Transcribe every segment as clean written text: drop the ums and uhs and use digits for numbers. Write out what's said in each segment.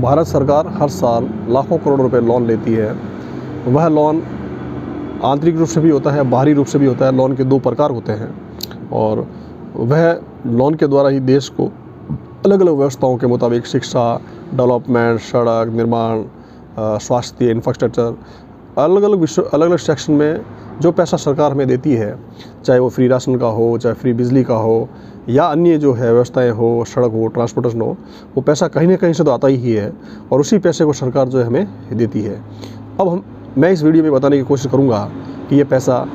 भारत सरकार हर साल लाखों करोड़ रुपए लोन लेती है। वह लोन आंतरिक रूप से भी होता है, बाहरी रूप से भी होता है। लोन के दो प्रकार होते हैं और वह लोन के द्वारा ही देश को अलग अलग व्यवस्थाओं के मुताबिक शिक्षा, डेवलपमेंट, सड़क निर्माण, स्वास्थ्य, इंफ्रास्ट्रक्चर, अलग अलग सेक्शन में जो पैसा सरकार हमें देती है, चाहे वो फ्री राशन का हो, चाहे फ्री बिजली का हो, या अन्य जो है व्यवस्थाएं हो, सड़क हो, ट्रांसपोर्टेशन हो, वो पैसा कहीं ना कहीं से तो आता ही है और उसी पैसे को सरकार जो है हमें देती है। अब मैं इस वीडियो में बताने की कोशिश करूँगा कि ये पैसा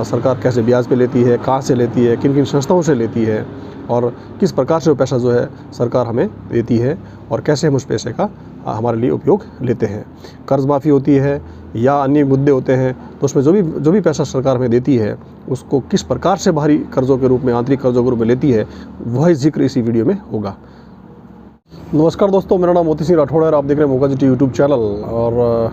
सरकार कैसे ब्याज पे लेती है, कहाँ से लेती है, किन किन संस्थाओं से लेती है और किस प्रकार से वो पैसा जो है सरकार हमें देती है और कैसे हम उस पैसे का हमारे लिए उपयोग लेते हैं। कर्ज माफ़ी होती है या अन्य मुद्दे होते हैं, तो उसमें जो भी पैसा सरकार हमें देती है उसको किस प्रकार से बाहरी कर्ज़ों के रूप में, आंतरिक कर्ज़ों के रूप में लेती है, वह जिक्र इसी वीडियो में होगा। नमस्कार दोस्तों, मेरा नाम मोती सिंह राठौड़ है और आप देख रहे हैं मोका जी यूट्यूब चैनल। और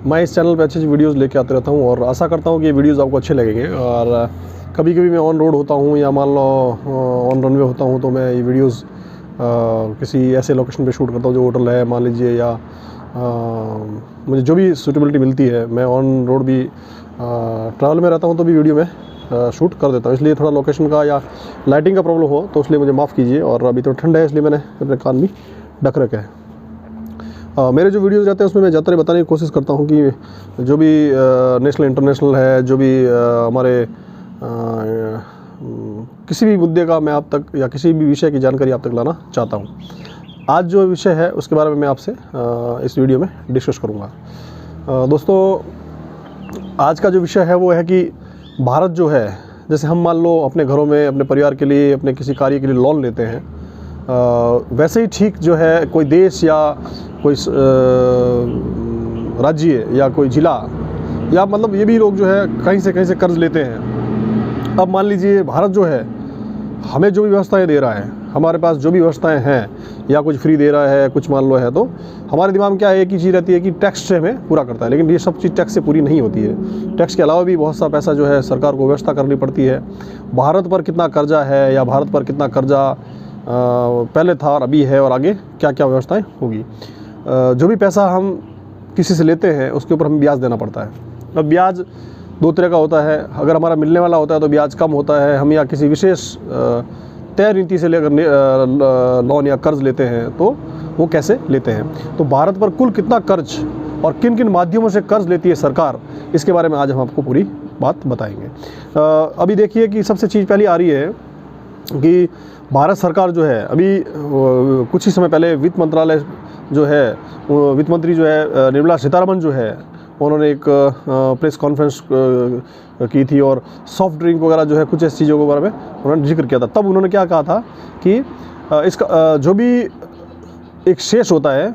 मैं इस चैनल पे अच्छी वीडियोस लेके आते रहता हूँ और आशा करता हूँ कि ये वीडियोस आपको अच्छे लगेंगे। और कभी कभी मैं ऑन रोड होता हूँ या मान लो ऑन रनवे होता हूँ तो मैं ये वीडियोस किसी ऐसे लोकेशन पे शूट करता हूँ जो होटल है मान लीजिए, या मुझे जो भी सूटेबिलिटी मिलती है। मैं ऑन रोड भी ट्रैवल में रहता हूँ तो भी वीडियो में शूट कर देता हूँ। इसलिए थोड़ा लोकेशन का या लाइटिंग का प्रॉब्लम हो तो इसलिए मुझे माफ़ कीजिए। और अभी तो ठंड है इसलिए मैंने अपने कान भी ढक रखे हैं। मेरे जो वीडियोज़ रहते हैं उसमें मैं ज़्यादातर बताने की कोशिश करता हूँ कि जो भी नेशनल इंटरनेशनल है, जो भी हमारे किसी भी मुद्दे का मैं आप तक या किसी भी विषय की जानकारी आप तक लाना चाहता हूँ। आज जो विषय है उसके बारे में मैं आपसे इस वीडियो में डिस्कस करूँगा। दोस्तों, आज का जो विषय है वो है कि भारत जो है, जैसे हम मान लो अपने घरों में, अपने परिवार के लिए, अपने किसी कार्य के लिए लोन लेते हैं, वैसे ही ठीक जो है कोई देश या कोई राज्य या कोई ज़िला या मतलब ये भी लोग जो है कहीं से कर्ज लेते हैं। अब मान लीजिए भारत जो है हमें जो भी व्यवस्थाएं दे रहा है, हमारे पास जो भी व्यवस्थाएं हैं या कुछ फ्री दे रहा है, कुछ मान लो है, तो हमारे दिमाग में क्या है, एक ही चीज़ रहती है कि टैक्स से हमें पूरा करता है। लेकिन ये सब चीज़ टैक्स से पूरी नहीं होती है। टैक्स के अलावा भी बहुत सा पैसा जो है सरकार को व्यवस्था करनी पड़ती है। भारत पर कितना कर्जा है या भारत पर कितना कर्जा पहले था और अभी है और आगे क्या क्या व्यवस्थाएं होगी। जो भी पैसा हम किसी से लेते हैं उसके ऊपर हमें ब्याज देना पड़ता है। अब ब्याज दो तरह का होता है। अगर हमारा मिलने वाला होता है तो ब्याज कम होता है। हम या किसी विशेष तय नीति से लेकर लोन या कर्ज लेते हैं तो वो कैसे लेते हैं। तो भारत पर कुल कितना कर्ज और किन किन माध्यमों से कर्ज लेती है सरकार, इसके बारे में आज हम आपको पूरी बात बताएंगे। अभी देखिए कि सबसे चीज़ पहली आ रही है कि भारत सरकार जो है अभी कुछ ही समय पहले वित्त मंत्रालय जो है, वित्त मंत्री जो है निर्मला सीतारमण जो है, उन्होंने एक प्रेस कॉन्फ्रेंस की थी और सॉफ्ट ड्रिंक वगैरह जो है कुछ ऐसी चीज़ों के बारे में उन्होंने जिक्र किया था। तब उन्होंने क्या कहा था कि इसका जो भी एक शेष होता है,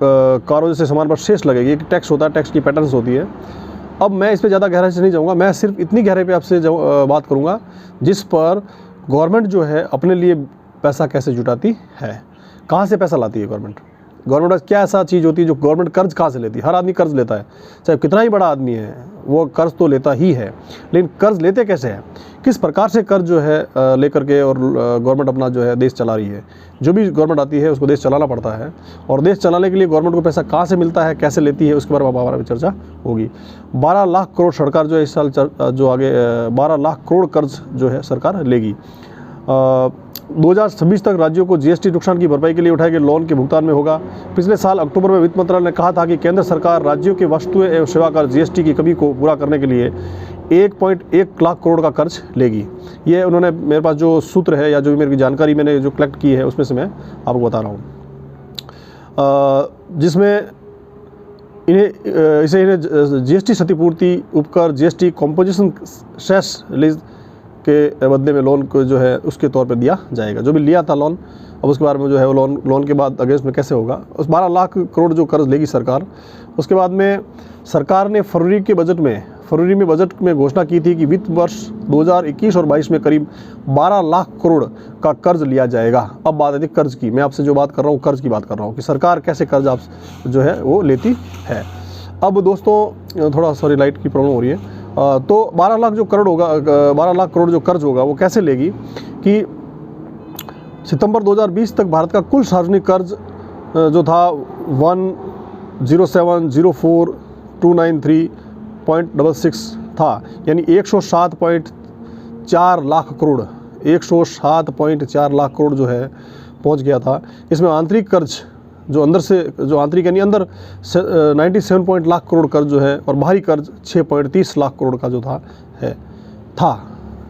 कारों जैसे सामान पर शेष लगेगी, एक टैक्स होता है, टैक्स की पैटर्न्स होती है। अब मैं इस पर ज़्यादा गहराई से नहीं जाऊँगा, मैं सिर्फ इतनी गहराई पे आपसे बात करूँगा जिस पर गवर्नमेंट जो है अपने लिए पैसा कैसे जुटाती है, कहाँ से पैसा लाती है गवर्नमेंट। गवर्नमेंट क्या ऐसा चीज़ होती है जो गवर्नमेंट कर्ज कहाँ से लेती है। हर आदमी कर्ज लेता है, चाहे कितना ही बड़ा आदमी है वो कर्ज तो लेता ही है, लेकिन कर्ज लेते कैसे हैं, किस प्रकार से कर्ज जो है लेकर के और गवर्नमेंट अपना जो है देश चला रही है। जो भी गवर्नमेंट आती है उसको देश चलाना पड़ता है और देश चलाने के लिए गवर्नमेंट को पैसा कहाँ से मिलता है, कैसे लेती है, उसके बारे में हमारा चर्चा होगी। 12 लाख करोड़ सरकार जो है इस साल जो आगे 12 लाख करोड़ कर्ज जो है सरकार लेगी। 2026 तक राज्यों को जीएसटी नुकसान की भरपाई के लिए उठाए गए लोन के भुगतान में होगा। पिछले साल अक्टूबर में वित्त मंत्रालय ने कहा था कि केंद्र सरकार राज्यों के वस्तुएं एवं सेवा कर जीएसटी की कमी को पूरा करने के लिए 1.1 लाख करोड़ का कर्ज लेगी। ये उन्होंने, मेरे पास जो सूत्र है या जो भी मेरी जानकारी मैंने जो कलेक्ट की है उसमें से मैं आपको बता रहा हूँ, जिसमें इन्हें जीएसटी क्षतिपूर्ति उपकर, जीएसटी कॉम्पोजिशन सेस रिलीज के बदले में लोन को जो है उसके तौर पे दिया जाएगा। जो भी लिया था लोन, अब उसके बारे में जो है वो लोन के बाद अगेंस्ट में कैसे होगा। उस 12 लाख करोड़ जो कर्ज लेगी सरकार, उसके बाद में सरकार ने फरवरी में बजट में घोषणा की थी कि वित्त वर्ष 2021 और 22 में करीब 12 लाख करोड़ का कर्ज लिया जाएगा। अब बात आती है कर्ज की। मैं आपसे जो बात कर रहा हूँ कर्ज की बात कर रहा हूँ कि सरकार कैसे कर्ज आप जो है वो लेती है। अब दोस्तों थोड़ा लाइट की प्रॉब्लम हो रही है। तो 12 लाख करोड़ जो कर्ज होगा वो कैसे लेगी कि सितंबर 2020 तक भारत का कुल सार्वजनिक कर्ज जो था 10704,293.66 था, यानी 107.4 लाख करोड़, 107.4 लाख करोड़ जो है पहुंच गया था। इसमें आंतरिक कर्ज जो अंदर से, जो आंतरिक यानी अंदर 97 लाख करोड़ कर्ज जो है, और बाहरी कर्ज 6.30 लाख करोड़ का जो था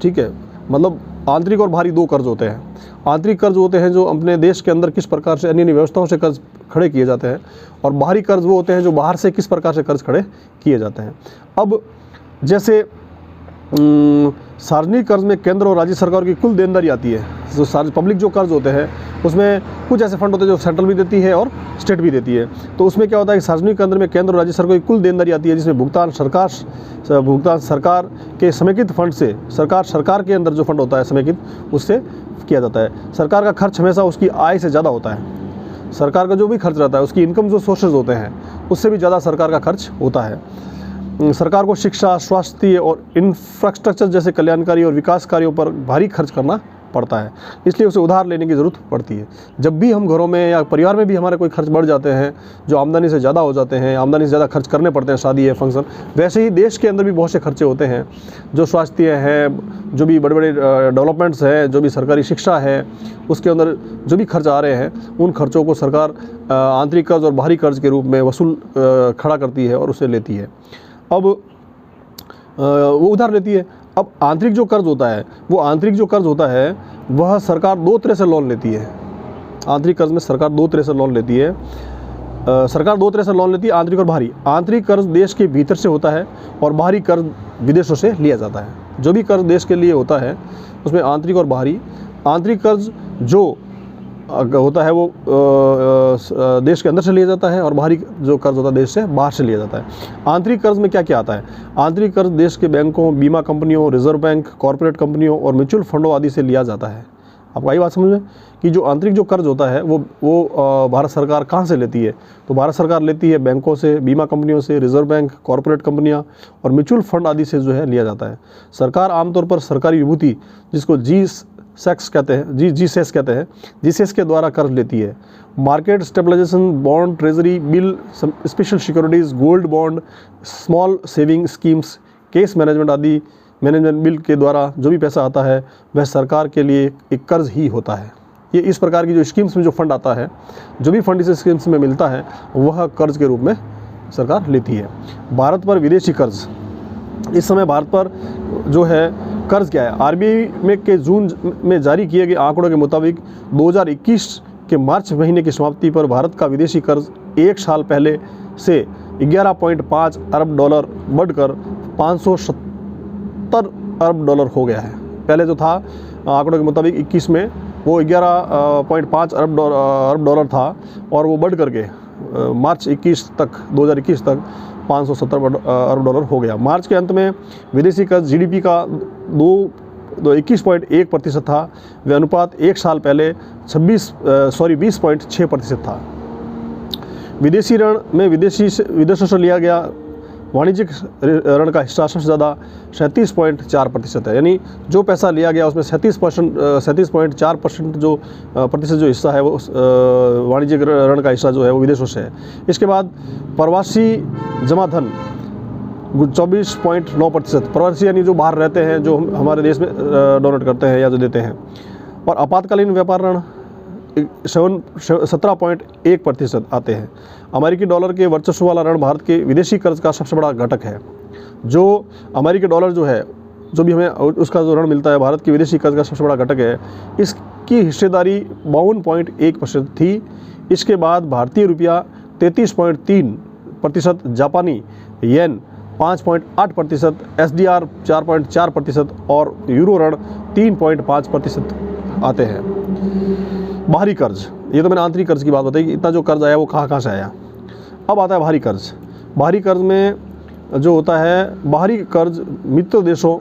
ठीक है। मतलब आंतरिक और बाहरी दो कर्ज होते हैं। आंतरिक कर्ज होते हैं जो अपने देश के अंदर किस प्रकार से अन्य व्यवस्थाओं से कर्ज खड़े किए जाते हैं, और बाहरी कर्ज वो होते हैं जो बाहर से किस प्रकार से कर्ज खड़े किए जाते हैं। अब जैसे सार्वजनिक कर्ज में केंद्र और राज्य सरकार की कुल देनदारी आती है। जो पब्लिक जो कर्ज होते हैं उसमें कुछ ऐसे फंड होते हैं जो सेंट्रल भी देती है और स्टेट भी देती है। तो उसमें क्या होता है कि सार्वजनिक केंद्र में केंद्र और राज्य सरकार की कुल देनदारी आती है, जिसमें भुगतान सरकार के समेकित फंड से, सरकार के अंदर जो फंड होता है समेकित, उससे किया जाता है। सरकार का खर्च हमेशा उसकी आय से ज़्यादा होता है। सरकार का जो भी खर्च रहता है, उसकी इनकम जो सोर्सेज होते हैं उससे भी ज़्यादा सरकार का खर्च होता है। सरकार को शिक्षा, स्वास्थ्य और इंफ्रास्ट्रक्चर जैसे कल्याणकारी और विकास कार्यों पर भारी खर्च करना पड़ता है, इसलिए उसे उधार लेने की ज़रूरत पड़ती है। जब भी हम घरों में या परिवार में भी हमारे कोई खर्च बढ़ जाते हैं, जो आमदनी से ज़्यादा हो जाते हैं, आमदनी से ज़्यादा खर्च करने पड़ते हैं, शादी है, फंक्शन, वैसे ही देश के अंदर भी बहुत से खर्चे होते हैं। जो स्वास्थ्य है, जो भी बड़े बड़े डेवलपमेंट्स हैं, जो भी सरकारी शिक्षा है, उसके अंदर जो भी खर्च आ रहे हैं, उन खर्चों को सरकार आंतरिक कर्ज और बाहरी कर्ज के रूप में वसूल खड़ा करती है और उसे लेती है। अब वो उधार लेती है। अब आंतरिक जो कर्ज होता है, वह सरकार दो तरह से लोन लेती है। आंतरिक कर्ज में सरकार दो तरह से लोन लेती है। आंतरिक और बाहरी। आंतरिक कर्ज देश के भीतर से होता है और बाहरी कर्ज विदेशों से लिया जाता है। जो भी कर्ज देश के लिए होता है उसमें आंतरिक और बाहरी। आंतरिक कर्ज जो होता है वो देश के अंदर से लिया जाता है, और बाहरी जो कर्ज होता है देश से बाहर से लिया जाता है। आंतरिक कर्ज में क्या क्या आता है? आंतरिक कर्ज देश के बैंकों, बीमा कंपनियों, रिजर्व बैंक, कॉरपोरेट कंपनियों और म्यूचुअल फंडों आदि से लिया जाता है। आपको आई बात समझ में कि जो आंतरिक जो कर्ज होता है वो भारत सरकार कहाँ से लेती है? तो भारत सरकार लेती है बैंकों से, बीमा कंपनियों से, रिजर्व बैंक, कॉरपोरेट कंपनियाँ और म्यूचुअल फंड आदि से जो है लिया जाता है। सरकार आमतौर पर सरकारी विभूति, जिसको जीसेस कहते हैं, जीसेस के द्वारा कर्ज लेती है। Market stabilization bond, treasury bill, special securities, gold bond, small saving schemes, case management आदि मैनेजमेंट बिल के द्वारा जो भी पैसा आता है वह सरकार के लिए एक कर्ज ही होता है। ये इस प्रकार की जो स्कीम्स में जो फंड आता है, जो भी फंड इस स्कीम्स में मिलता है वह कर्ज के रूप में सरकार लेती है। भारत पर विदेशी कर्ज। इस समय भारत पर जो है कर्ज क्या है? आरबीआई में के जून में जारी किए गए आंकड़ों के मुताबिक 2021 के मार्च महीने की समाप्ति पर भारत का विदेशी कर्ज एक साल पहले से 11.5 अरब डॉलर बढ़कर 570 अरब डॉलर हो गया है। पहले जो था आंकड़ों के मुताबिक 21 में वो 11.5 अरब डॉलर था, और वो बढ़ करके मार्च 2021 तक 570 अरब डॉलर हो गया। मार्च के अंत में विदेशी कर्ज जीडीपी का 21.1% था। वह अनुपात एक साल पहले 20.6% था। विदेशी ऋण में विदेशों से लिया गया वाणिज्यिक ऋण का हिस्सा सबसे ज़्यादा 37.4% है। यानी जो पैसा लिया गया उसमें 37.4% जो हिस्सा है वो वाणिज्यिक ऋण का हिस्सा जो है वो विदेशों से है। इसके बाद प्रवासी जमा धन 24.9%, प्रवासी यानी जो बाहर रहते हैं, जो हमारे देश में डोनेट करते हैं या जो देते हैं। और आपातकालीन व्यापार ऋण 17.1% आते हैं। अमेरिकी डॉलर के वर्चस्व वाला ऋण भारत के विदेशी कर्ज का सबसे बड़ा घटक है। जो अमेरिकी डॉलर जो है, जो भी हमें उसका जो ऋण मिलता है, भारत के विदेशी कर्ज का सबसे बड़ा घटक है। इसकी हिस्सेदारी 52.1% थी। इसके बाद भारतीय रुपया 33.3%, जापानी येन 5.8%, SDR 4.4% और यूरो ऋण 3.5% आते हैं। बाहरी कर्ज, ये तो मैंने आंतरिक कर्ज की बात बताई कि इतना जो कर्ज आया वो कहाँ से आया। अब आता है बाहरी कर्ज। बाहरी कर्ज में जो होता है, बाहरी कर्ज मित्र देशों,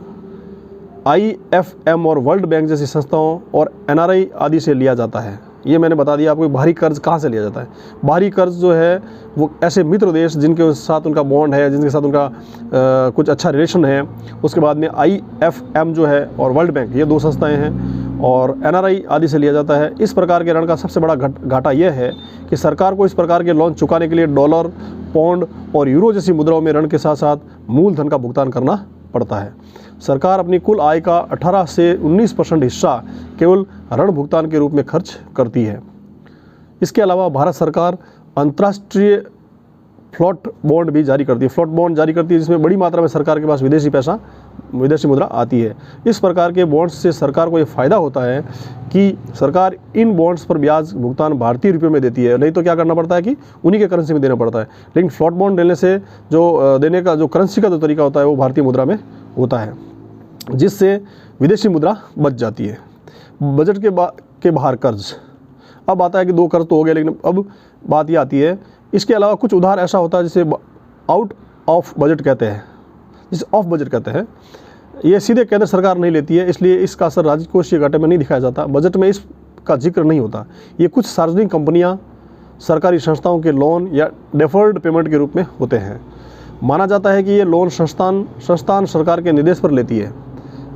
IFM और वर्ल्ड बैंक जैसी संस्थाओं और NRI आदि से लिया जाता है। ये मैंने बता दिया आपको बाहरी कर्ज कहाँ से लिया जाता है। बाहरी कर्ज जो है वो ऐसे मित्र देश जिनके साथ उनका बॉन्ड है, जिनके साथ उनका कुछ अच्छा रिलेशन है। उसके बाद में IFM जो है और वर्ल्ड बैंक, ये दो संस्थाएं हैं। और NRI आदि से लिया जाता है। इस प्रकार के ऋण का सबसे बड़ा घाटा यह है कि सरकार को इस प्रकार के लोन चुकाने के लिए डॉलर, पौंड और यूरो जैसी मुद्राओं में ऋण के साथ साथ मूलधन का भुगतान करना पड़ता है। सरकार अपनी कुल आय का 18 से 19% हिस्सा केवल ऋण भुगतान के रूप में खर्च करती है। इसके अलावा भारत सरकार अंतर्राष्ट्रीय फ्लोट बॉन्ड भी जारी करती है। फ्लोट बॉन्ड जारी करती है जिसमें बड़ी मात्रा में सरकार के पास विदेशी मुद्रा आती है। इस प्रकार के बॉन्ड्स से सरकार को ये फ़ायदा होता है कि सरकार इन बॉन्ड्स पर ब्याज भुगतान भारतीय रुपये में देती है, नहीं तो क्या करना पड़ता है कि उन्हीं के करेंसी में देना पड़ता है। लेकिन फ्लोट बॉन्ड लेने से जो देने का जो करेंसी का जो तरीका होता है वो भारतीय मुद्रा में होता है, जिससे विदेशी मुद्रा बच जाती है। बजट के बाहर कर्ज। अब आता है कि 2 कर्ज तो हो गए, लेकिन अब बात ये आती है इसके अलावा कुछ उधार ऐसा होता है जिसे आउट ऑफ बजट कहते हैं, जिसे ऑफ बजट कहते हैं। ये सीधे केंद्र सरकार नहीं लेती है, इसलिए इसका असर राजकोषीय घाटे में नहीं दिखाया जाता। बजट में इसका जिक्र नहीं होता। ये कुछ सार्वजनिक कंपनियां, सरकारी संस्थाओं के लोन या डेफर्ड पेमेंट के रूप में होते हैं। माना जाता है कि ये लोन संस्थान सरकार के निर्देश पर लेती है।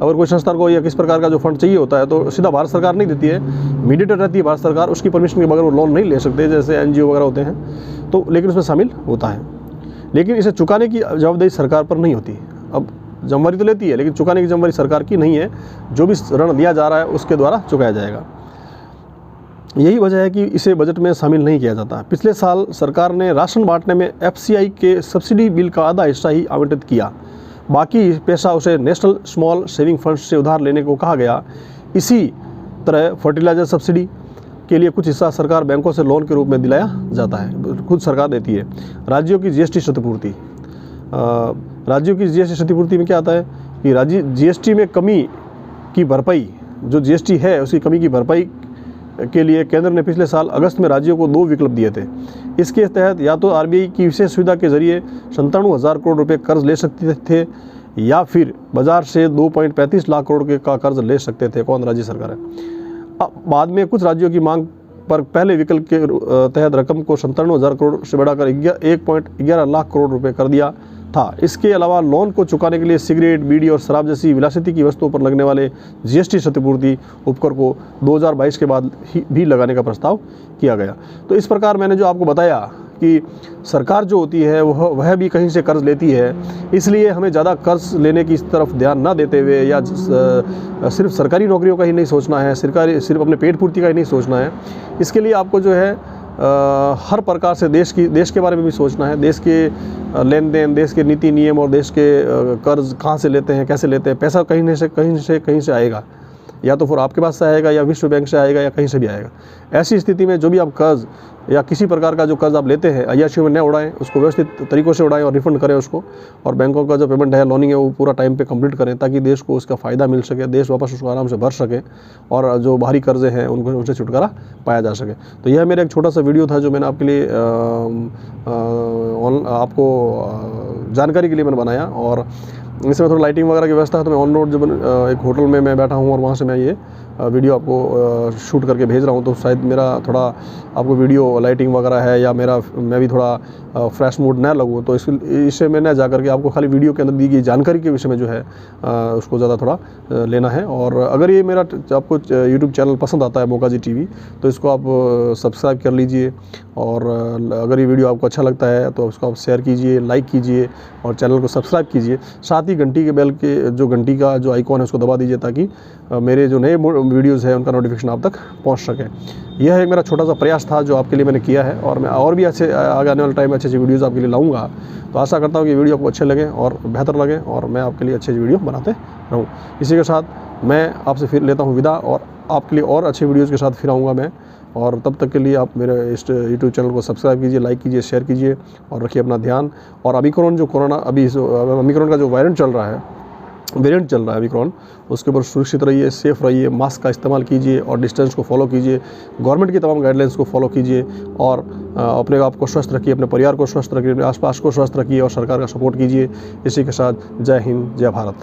अगर कोई संस्थान को या किस प्रकार का जो फंड चाहिए होता है तो सीधा भारत सरकार नहीं देती है, मीडिएटर रहती है भारत सरकार, उसकी परमिशन के बगैर वो लोन नहीं ले सकते, जैसे NGO वगैरह होते हैं तो, लेकिन उसमें शामिल होता है। लेकिन इसे चुकाने की जवाबदेही सरकार पर नहीं होती। अब जिम्मेदारी तो लेती है, लेकिन चुकाने की जिम्मेदारी सरकार की नहीं है। जो भी ऋण दिया जा रहा है उसके द्वारा चुकाया जाएगा। यही वजह है कि इसे बजट में शामिल नहीं किया जाता। पिछले साल सरकार ने राशन बांटने में FCI के सब्सिडी बिल का आधा हिस्सा ही आवंटित किया, बाकी पैसा उसे नेशनल स्मॉल सेविंग फंड से उधार लेने को कहा गया। इसी तरह फर्टिलाइजर सब्सिडी के लिए कुछ हिस्सा सरकार बैंकों से लोन के रूप में दिलाया जाता है, खुद सरकार देती है। राज्यों की GST क्षतिपूर्ति। राज्यों की GST क्षतिपूर्ति में क्या आता है कि राज्य GST में कमी की भरपाई, जो GST है उसकी कमी की भरपाई के लिए केंद्र ने पिछले साल अगस्त में राज्यों को 2 विकल्प दिए थे। इसके तहत या तो RBI की विशेष सुविधा के जरिए 97,000 करोड़ रुपए कर्ज ले सकते थे, या फिर बाजार से 2.35 लाख करोड़ का कर्ज ले सकते थे। कौन? राज्य सरकार है। अब बाद में कुछ राज्यों की मांग पर पहले विकल्प के तहत रकम को 97,000 करोड़ से बढ़ाकर 1.11 लाख करोड़ रुपए कर दिया था। इसके अलावा लोन को चुकाने के लिए सिगरेट, बीड़ी और शराब जैसी विलासिता की वस्तुओं पर लगने वाले GST क्षतिपूर्ति उपकर को 2022 के बाद भी लगाने का प्रस्ताव किया गया। तो इस प्रकार मैंने जो आपको बताया कि सरकार जो होती है वह भी कहीं से कर्ज लेती है, इसलिए हमें ज़्यादा कर्ज लेने की तरफ ध्यान ना देते हुए, या सिर्फ सरकारी नौकरियों का ही नहीं सोचना है, सिर्फ अपने पेट पूर्ति का ही नहीं सोचना है। इसके लिए आपको जो है हर प्रकार से देश के बारे में भी सोचना है। देश के लेन देन, देश के नीति नियम और देश के कर्ज कहाँ से लेते हैं, कैसे लेते हैं। पैसा कहीं से आएगा, या तो फिर आपके पास से आएगा, या विश्व बैंक से आएगा, या कहीं से भी आएगा। ऐसी स्थिति में जो भी आप कर्ज या किसी प्रकार का जो कर्ज आप लेते हैं, अय्याशी में न उड़ाएं, उसको व्यवस्थित तरीक़ों से उड़ाएं और रिफंड करें उसको। और बैंकों का जो पेमेंट है, लोनिंग है, वो पूरा टाइम पे कंप्लीट करें, ताकि देश को उसका फ़ायदा मिल सके, देश वापस उसको आराम से भर सके और जो बाहरी कर्जे हैं उनसे छुटकारा पाया जा सके। तो यह मेरा एक छोटा सा वीडियो था जो मैंने आपके लिए आपको जानकारी के लिए मैंने बनाया। और इसमें थोड़ा लाइटिंग वगैरह की व्यवस्था है, तो मैं ऑन रोड जब एक होटल में मैं बैठा हूँ और वहाँ से मैं ये वीडियो आपको शूट करके भेज रहा हूँ, तो शायद मेरा थोड़ा आपको वीडियो लाइटिंग वगैरह है, या मैं भी थोड़ा फ्रेश मूड न लगूँ, तो इससे मैं न जा करके आपको खाली वीडियो के अंदर दी गई जानकारी के विषय में जो है उसको ज़्यादा थोड़ा लेना है। और अगर ये मेरा आपको यूट्यूब चैनल पसंद आता है मोकाजी TV, तो इसको आप सब्सक्राइब कर लीजिए। और अगर ये वीडियो आपको अच्छा लगता है तो उसको आप शेयर कीजिए, लाइक कीजिए और चैनल को सब्सक्राइब कीजिए। साथ ही घंटी के बेल के जो घंटी का जो आइकॉन है उसको दबा दीजिए, ताकि मेरे जो नए वीडियोज़ है उनका नोटिफिकेशन आप तक पहुंच सके। यह एक मेरा छोटा सा प्रयास था जो आपके लिए मैंने किया है, और मैं और भी आगे आने वाले टाइम में अच्छे वीडियोज़ आपके लिए लाऊंगा। तो आशा करता हूँ कि वीडियो आपको अच्छे लगे और बेहतर लगे, और मैं आपके लिए अच्छे वीडियो बनाते रहूँ। इसी के साथ मैं आपसे फिर लेता हूँ विदा, और आपके लिए और अच्छे वीडियोज़ के साथ फिर आऊँगा मैं। और तब तक के लिए आप मेरे इस यूट्यूब चैनल को सब्सक्राइब कीजिए, लाइक कीजिए, शेयर कीजिए और रखिए अपना ध्यान। और ओमिक्रॉन का जो वेरिएंट चल रहा है ओमिक्रॉन, उसके ऊपर सुरक्षित रहिए, सेफ़ रहिए, मास्क का इस्तेमाल कीजिए और डिस्टेंस को फॉलो कीजिए, गवर्नमेंट की तमाम गाइडलाइंस को फॉलो कीजिए, और अपने आप को स्वस्थ रखिए, अपने परिवार को स्वस्थ रखिए, अपने आसपास को स्वस्थ रखिए और सरकार का सपोर्ट कीजिए। इसी के साथ जय हिंद, जय भारत।